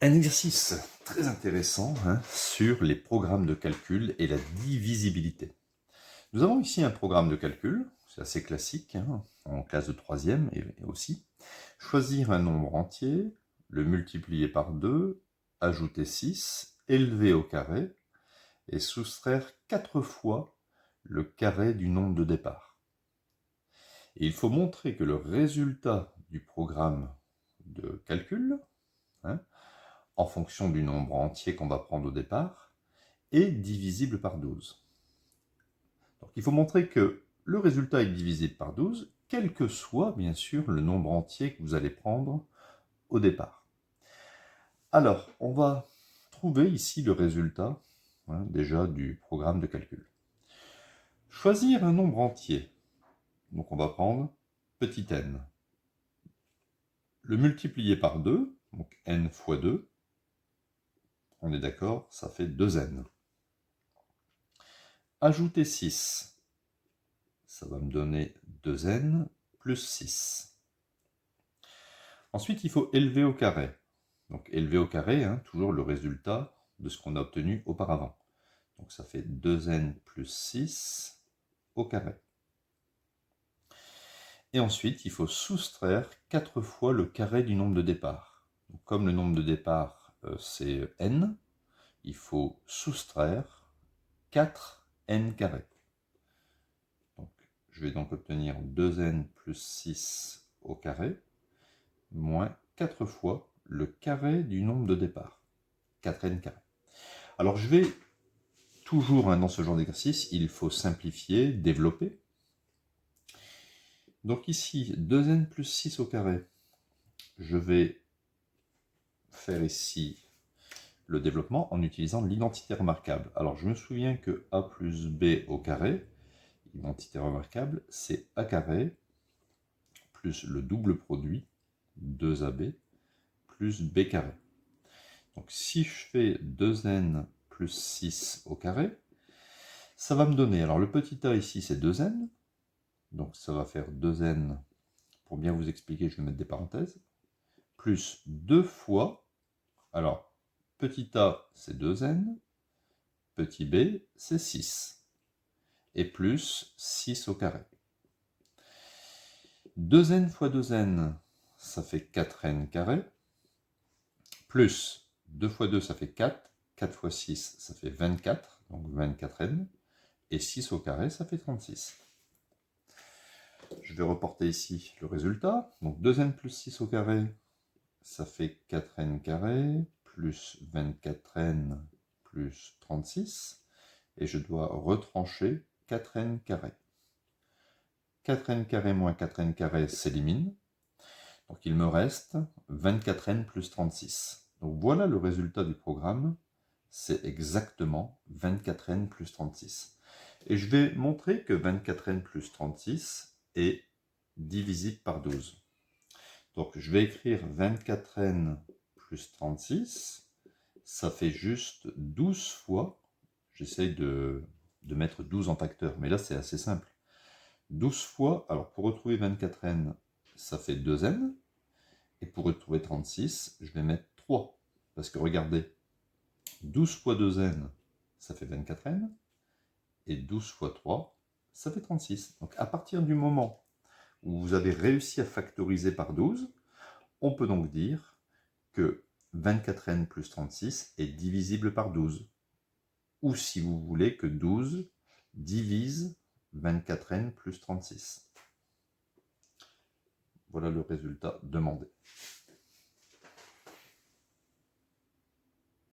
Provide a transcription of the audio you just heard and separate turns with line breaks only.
Un exercice très intéressant sur les programmes de calcul et la divisibilité. Nous avons ici un programme de calcul, c'est assez classique, en classe de troisième et aussi. Choisir un nombre entier, le multiplier par 2, ajouter 6, élever au carré et soustraire 4 fois le carré du nombre de départ. Et il faut montrer que le résultat du programme de calcul, en fonction du nombre entier qu'on va prendre au départ, est divisible par 12. Donc il faut montrer que le résultat est divisible par 12, quel que soit bien sûr le nombre entier que vous allez prendre au départ. Alors, on va trouver ici le résultat déjà du programme de calcul. Choisir un nombre entier. Donc on va prendre petit n. Le multiplier par 2, donc n fois 2, on est d'accord, ça fait 2n. Ajouter 6, ça va me donner 2n plus 6. Ensuite, il faut élever au carré. Donc élever au carré, toujours le résultat de ce qu'on a obtenu auparavant. Donc ça fait 2n plus 6 au carré. Et ensuite, il faut soustraire 4 fois le carré du nombre de départ. Donc, comme le nombre de départ, c'est n, il faut soustraire 4n carré. Donc, je vais donc obtenir 2n plus 6 au carré, moins 4 fois le carré du nombre de départ, 4n carré. Alors, je vais toujours, dans ce genre d'exercice, il faut simplifier, développer. Donc ici, 2n plus 6 au carré, je vais faire ici le développement en utilisant l'identité remarquable. Alors je me souviens que a plus b au carré, identité remarquable, c'est a carré plus le double produit, 2ab, plus b carré. Donc si je fais 2n plus 6 au carré, ça va me donner, alors le petit a ici c'est 2n, donc ça va faire 2n, pour bien vous expliquer je vais mettre des parenthèses, plus 2 fois, alors petit a c'est 2n, petit b c'est 6, et plus 6 au carré. 2n fois 2n, ça fait 4n carré, plus 2 fois 2, ça fait 4, 4 fois 6, ça fait 24, donc 24n, et 6 au carré, ça fait 36. Je vais reporter ici le résultat, donc 2n plus 6 au carré, ça fait 4n carré, plus 24n, plus 36, et je dois retrancher 4n carré. 4n carré moins 4n carré s'élimine. Donc il me reste 24n plus 36. Donc voilà le résultat du programme. C'est exactement 24n plus 36. Et je vais montrer que 24n plus 36 est divisible par 12. Donc je vais écrire 24n plus 36. Ça fait juste 12 fois. J'essaye de mettre 12 en facteur, mais là c'est assez simple. 12 fois, alors pour retrouver 24n, ça fait 2n. Et pour retrouver 36, je vais mettre 3. Parce que regardez, 12 fois 2n, ça fait 24n. Et 12 fois 3, ça fait 36. Donc à partir du moment où vous avez réussi à factoriser par 12, on peut donc dire que 24n plus 36 est divisible par 12. Ou si vous voulez que 12 divise 24n plus 36. Voilà le résultat demandé.